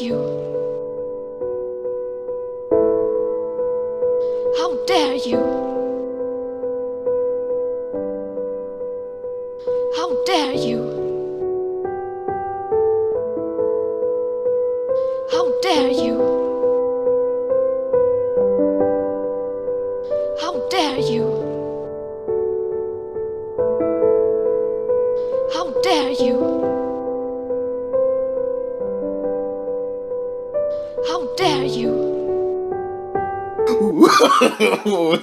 you? How dare you? How dare you? How dare you? How dare you? How dare you? How dare you?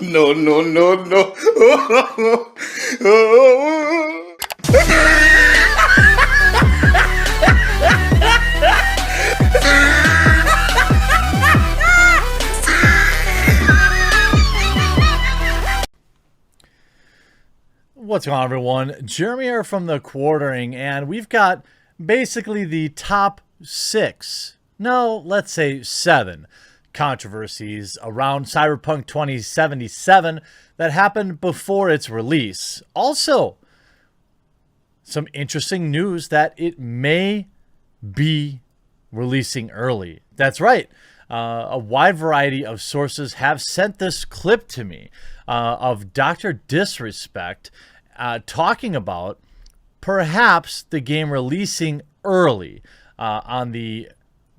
No, no, no, no. What's going on, everyone? Jeremy here from The Quartering, and we've got basically the top 6, no, let's say 7 controversies around Cyberpunk 2077 that happened before its release. Also, some interesting news that it may be releasing early. That's right. A wide variety of sources have sent this clip to me of Dr. Disrespect talking about perhaps the game releasing early on the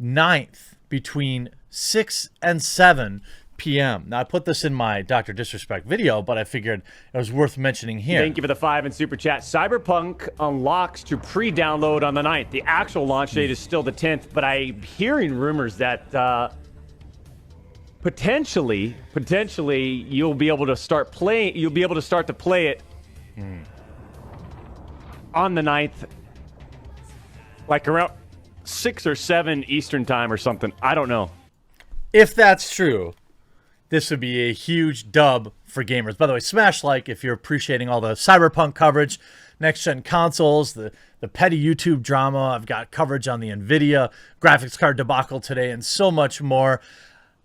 9th between 6 and 7 p.m. Now, I put this in my Dr. Disrespect video, but I figured it was worth mentioning here. Thank you for the 5 and Super Chat. Cyberpunk unlocks to pre-download on the 9th. The actual launch date is still the 10th, but I'm hearing rumors that potentially you'll be able to start playing. You'll be able to start to play it on the 9th, like around 6 or 7 Eastern time or something. I don't know. If that's true, this would be a huge dub for gamers. By the way, smash like if you're appreciating all the Cyberpunk coverage, next-gen consoles, the petty YouTube drama. I've got coverage on the NVIDIA graphics card debacle today and so much more.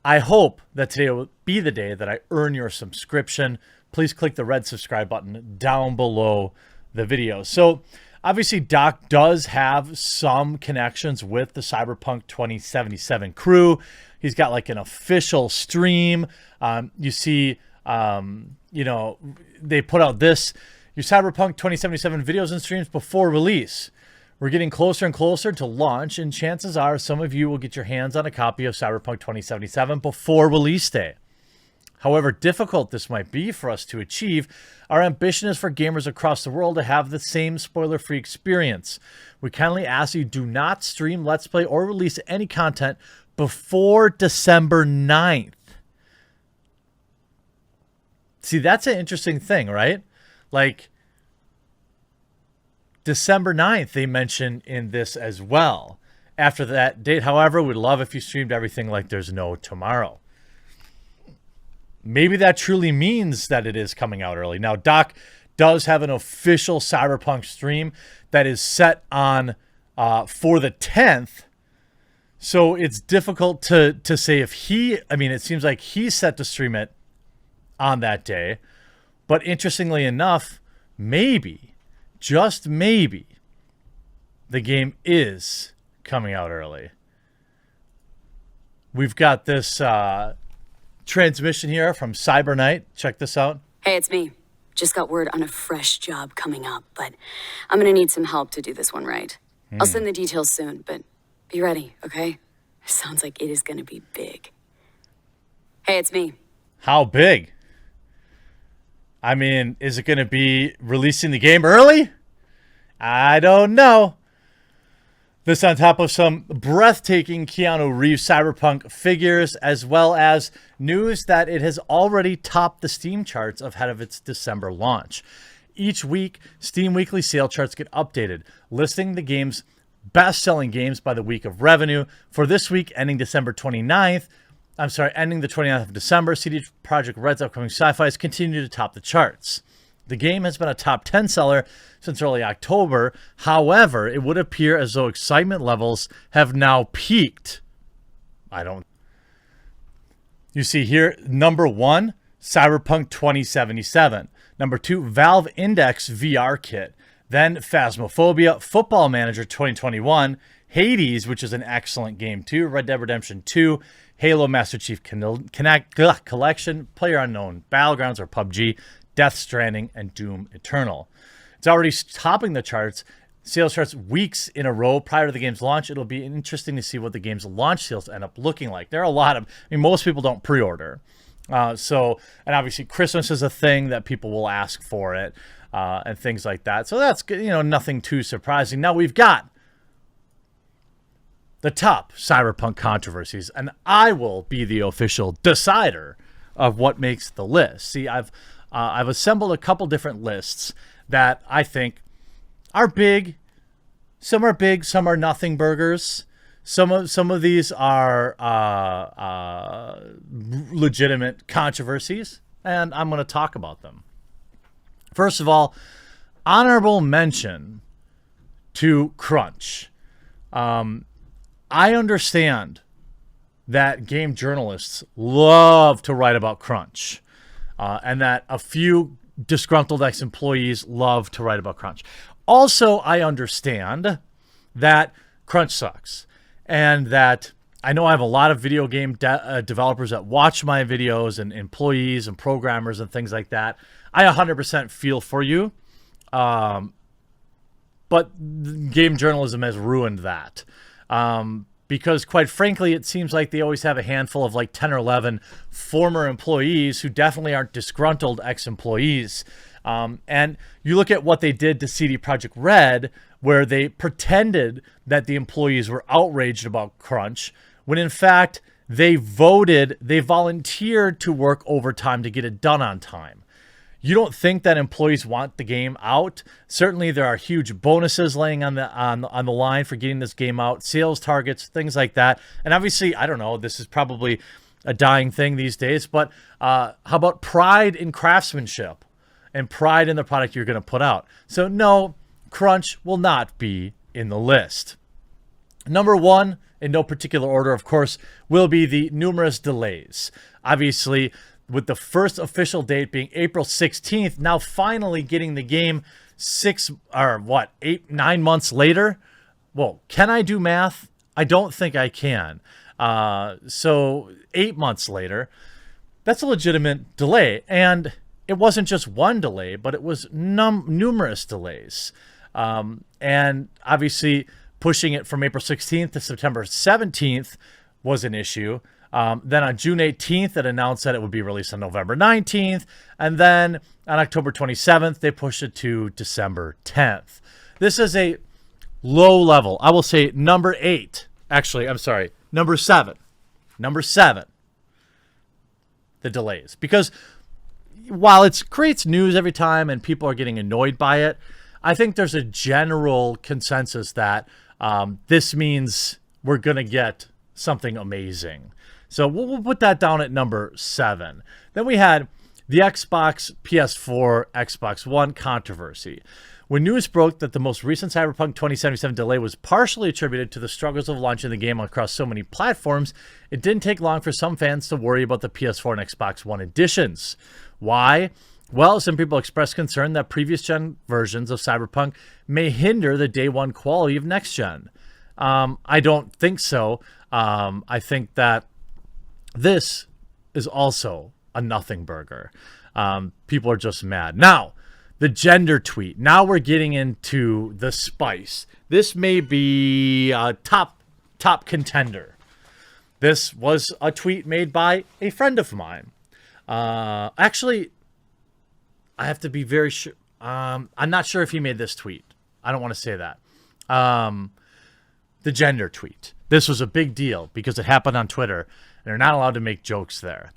I hope that today will be the day that I earn your subscription. Please click the red subscribe button down below the video. So obviously Doc does have some connections with the Cyberpunk 2077 crew. He's got like an official stream. You see, you know, they put out your Cyberpunk 2077 videos and streams before release. We're getting closer and closer to launch, and chances are some of you will get your hands on a copy of Cyberpunk 2077 before release day. However difficult this might be for us to achieve, our ambition is for gamers across the world to have the same spoiler-free experience. We kindly ask you do not stream, let's play, or release any content before December 9th. See, that's an interesting thing, right? Like, December 9th, they mention in this as well. After that date, however, we'd love if you streamed everything like there's no tomorrow. Maybe that truly means that it is coming out early. Now, Doc does have an official Cyberpunk stream that is set on for the 10th. So it's difficult to say if it seems like he's set to stream it on that day. But interestingly enough, maybe, just maybe, the game is coming out early. We've got this transmission here from Cyberknight. Check this out. Hey, it's me. Just got word on a fresh job coming up, but I'm gonna need some help to do this one right. I'll send the details soon, but be ready, okay? Sounds like it is gonna be big. Hey, it's me. How big? I mean, is it gonna be releasing the game early? I don't know. This on top of some breathtaking Keanu Reeves Cyberpunk figures, as well as news that it has already topped the Steam charts ahead of its December launch. Each week, Steam weekly sale charts get updated, listing the game's best-selling games by the week of revenue. For this week, ending the 29th of December, CD Projekt Red's upcoming sci-fis continue to top the charts. The game has been a top 10 seller since early October. However, it would appear as though excitement levels have now peaked. You see here, number 1, Cyberpunk 2077. Number 2, Valve Index VR Kit. Then Phasmophobia, Football Manager 2021, Hades, which is an excellent game too, Red Dead Redemption 2, Halo Master Chief Collection, PlayerUnknown Battlegrounds or PUBG, Death Stranding, and Doom Eternal. It's already topping the charts. Sales charts weeks in a row prior to the game's launch. It'll be interesting to see what the game's launch sales end up looking like. There are a lot of, most people don't pre-order. And obviously Christmas is a thing that people will ask for it and things like that. So that's, nothing too surprising. Now we've got the top Cyberpunk controversies, and I will be the official decider of what makes the list. See, I've assembled a couple different lists that I think are big. Some are big, some are nothing burgers. Some of these are legitimate controversies, and I'm going to talk about them. First of all, honorable mention to crunch. I understand that game journalists love to write about crunch, and that a few disgruntled ex-employees love to write about crunch. Also, I understand that crunch sucks, and that I know I have a lot of video game developers that watch my videos, and employees and programmers and things like that. I 100% feel for you, but game journalism has ruined that. Because quite frankly, it seems like they always have a handful of like 10 or 11 former employees who definitely aren't disgruntled ex-employees. And you look at what they did to CD Projekt Red, where they pretended that the employees were outraged about crunch, when in fact they volunteered to work overtime to get it done on time. You don't think that employees want the game out? Certainly there are huge bonuses laying on the line for getting this game out, sales targets, things like that. And obviously, I don't know, this is probably a dying thing these days, but how about pride in craftsmanship and pride in the product you're going to put out? So no, crunch will not be in the list. Number one, in no particular order, of course, will be the numerous delays. Obviously, with the first official date being April 16th, now finally getting the game 9 months later. Well, can I do math? I don't think I can. So 8 months later, that's a legitimate delay. And it wasn't just one delay, but it was numerous delays. And obviously pushing it from April 16th to September 17th was an issue. Then on June 18th, it announced that it would be released on November 19th. And then on October 27th, they pushed it to December 10th. This is a low level. I will say number 8. Actually, I'm sorry. Number 7. Number 7. The delays. Because while it creates news every time and people are getting annoyed by it, I think there's a general consensus that this means we're going to get something amazing. So we'll put that down at number 7. Then we had the Xbox, PS4, Xbox One controversy. When news broke that the most recent Cyberpunk 2077 delay was partially attributed to the struggles of launching the game across so many platforms, it didn't take long for some fans to worry about the PS4 and Xbox One editions. Why? Well, some people expressed concern that previous gen versions of Cyberpunk may hinder the day one quality of next gen. I don't think so. I think that this is also a nothing burger. People are just mad. Now, the gender tweet. Now we're getting into the spice. This may be a top contender. This was a tweet made by a friend of mine. Actually, I have to be very sure. I'm not sure if he made this tweet. I don't want to say that. The gender tweet. This was a big deal because it happened on Twitter, and they're not allowed to make jokes there.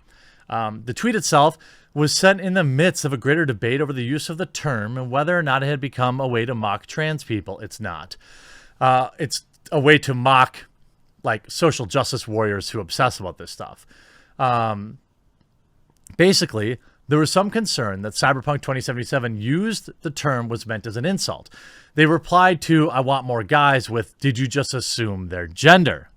The tweet itself was sent in the midst of a greater debate over the use of the term and whether or not it had become a way to mock trans people. It's not. It's a way to mock like social justice warriors who obsess about this stuff. Basically, there was some concern that Cyberpunk 2077 used the term was meant as an insult. They replied to, "I want more guys," with, "Did you just assume their gender?"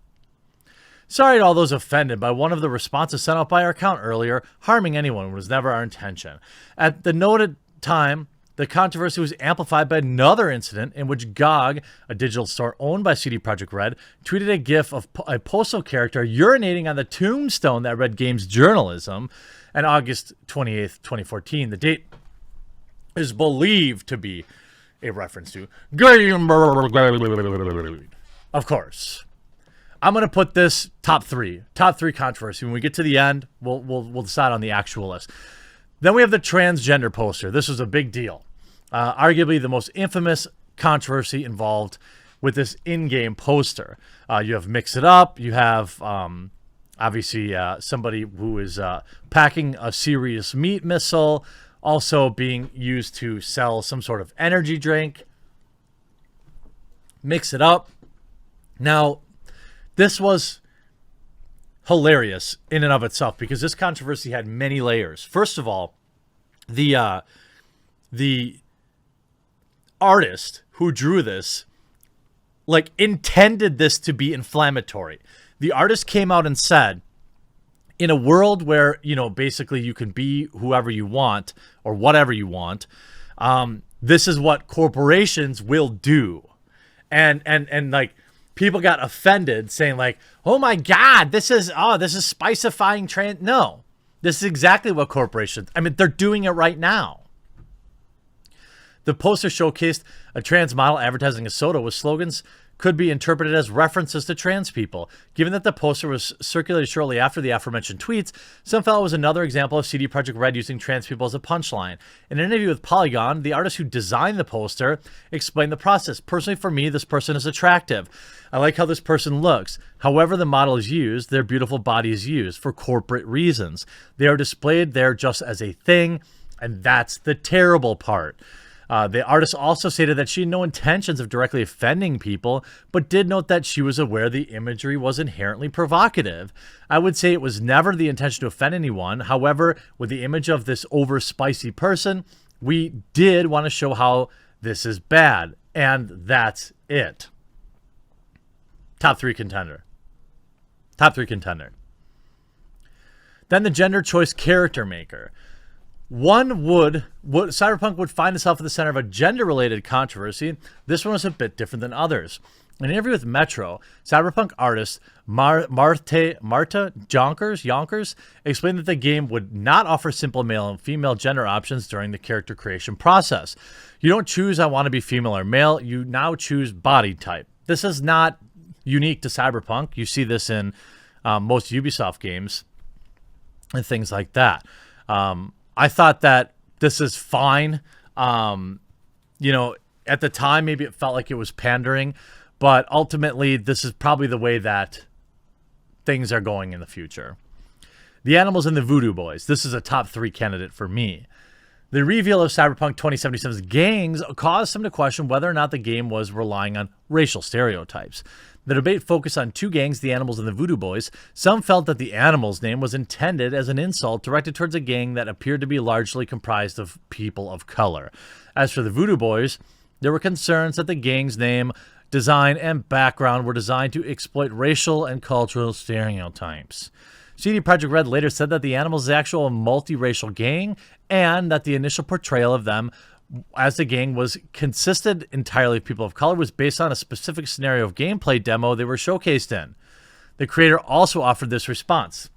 Sorry to all those offended by one of the responses sent out by our account earlier. Harming anyone was never our intention. At the noted time, The controversy was amplified by another incident in which GOG, a digital store owned by CD Projekt Red, tweeted a gif of a postal character urinating on the tombstone that read Games Journalism on August 28th, 2014. The date is believed to be a reference to Game. Of course. I'm going to put this top three controversy. When we get to the end, we'll decide on the actual list. Then we have the transgender poster. This was a big deal. Arguably the most infamous controversy involved with this in-game poster. You have Mix It Up. You have, obviously, somebody who is packing a serious meat missile, also being used to sell some sort of energy drink. Mix It Up. Now, this was hilarious in and of itself because this controversy had many layers. First of all, the artist who drew this intended this to be inflammatory. The artist came out and said, in a world where, basically you can be whoever you want or whatever you want, this is what corporations will do. And people got offended saying oh my God, this is spicifying trans. No, this is exactly what corporations, they're doing it right now. The poster showcased a trans model advertising a soda with slogans could be interpreted as references to trans people. Given that the poster was circulated shortly after the aforementioned tweets, some felt it was another example of CD Projekt Red using trans people as a punchline. In an interview with Polygon, the artist who designed the poster explained the process. Personally, for me, this person is attractive. I like how this person looks. However the model is used, their beautiful body is used for corporate reasons. They are displayed there just as a thing, and that's the terrible part. The artist also stated that she had no intentions of directly offending people, but did note that she was aware the imagery was inherently provocative. I would say it was never the intention to offend anyone. However, with the image of this over-spicy person, we did want to show how this is bad, and that's it. Top three contender. Then the gender choice character maker. Cyberpunk would find itself at the center of a gender-related controversy. This one was a bit different than others. In an interview with Metro, Cyberpunk artist Marta Jonkers explained that the game would not offer simple male and female gender options during the character creation process. You don't choose I want to be female or male, you now choose body type. This is not unique to Cyberpunk. You see this in most Ubisoft games and things like that. I thought that this is fine. At the time, maybe it felt like it was pandering, but ultimately, this is probably the way that things are going in the future. The Animals and the Voodoo Boys. This is a top three candidate for me. The reveal of Cyberpunk 2077's gangs caused some to question whether or not the game was relying on racial stereotypes. The debate focused on two gangs, the Animals and the Voodoo Boys. Some felt that the Animals name was intended as an insult directed towards a gang that appeared to be largely comprised of people of color. As for the Voodoo Boys, there were concerns that the gang's name, design, and background were designed to exploit racial and cultural stereotypes. CD Projekt Red later said that the Animals is actually a multiracial gang and that the initial portrayal of them as the gang was consisted entirely of people of color was based on a specific scenario of gameplay demo they were showcased in. The creator also offered this response.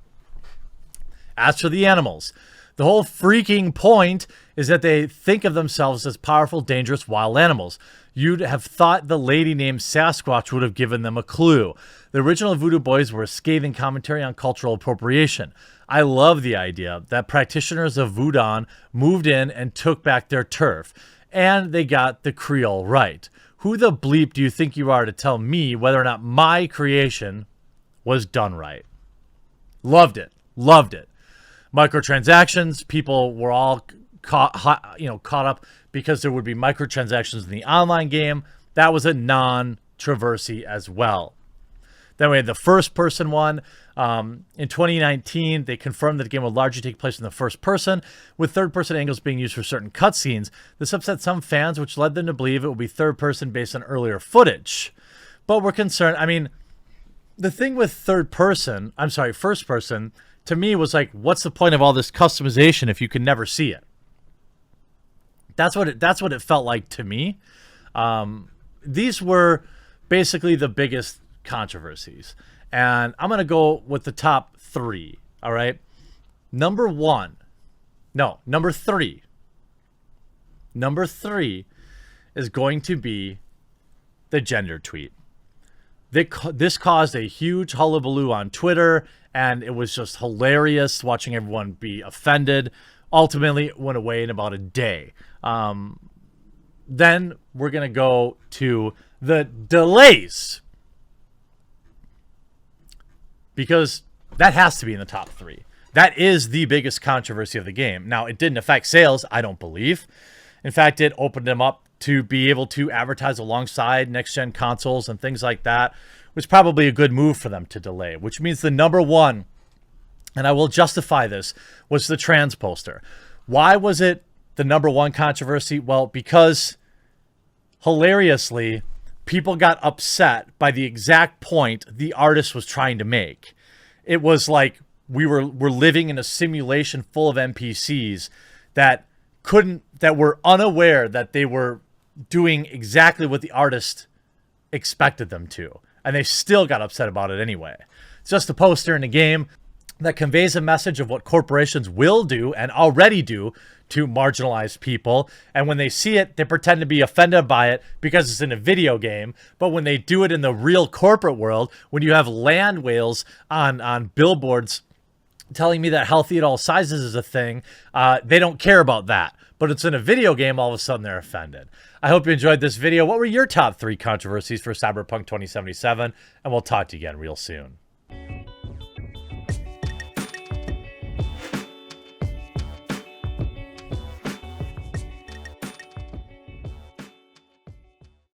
As for the Animals, the whole freaking point is that they think of themselves as powerful, dangerous wild animals. You'd have thought the lady named Sasquatch would have given them a clue. The original Voodoo Boys were a scathing commentary on cultural appropriation. I love the idea that practitioners of Voodoo moved in and took back their turf, and they got the Creole right. Who the bleep do you think you are to tell me whether or not my creation was done right? Loved it. Microtransactions, people were all caught up because there would be microtransactions in the online game. That was a non-controversy as well. Then we had the first-person one. In 2019, they confirmed that the game would largely take place in the first person, with third-person angles being used for certain cutscenes. This upset some fans, which led them to believe it would be third-person based on earlier footage. But we're concerned. The thing with first-person, to me was like, what's the point of all this customization if you can never see it? That's what it felt like to me. These were basically the biggest controversies. And I'm going to go with the top 3, all right? Number 3. Number 3 is going to be the gender tweet. This caused a huge hullabaloo on Twitter, and it was just hilarious watching everyone be offended. Ultimately, it went away in about a day. Then we're going to go to the delays, because that has to be in the top 3. That is the biggest controversy of the game. Now, it didn't affect sales, I don't believe. In fact, it opened them up to be able to advertise alongside next-gen consoles and things like that. It was probably a good move for them to delay, which means the number 1, and I will justify this, was the trans poster. Why was it the number 1 controversy? Well, because hilariously, people got upset by the exact point the artist was trying to make. It was like we're living in a simulation full of NPCs that were unaware that they were doing exactly what the artist expected them to, and they still got upset about it anyway. It's just a poster in a game that conveys a message of what corporations will do and already do to marginalized people, and when they see it, they pretend to be offended by it because it's in a video game. But when they do it in the real corporate world, when you have land whales on billboards telling me that healthy at all sizes is a thing, they don't care about that. But it's in a video game, all of a sudden they're offended. I hope you enjoyed this video. What were your top 3 controversies for Cyberpunk 2077? And we'll talk to you again real soon.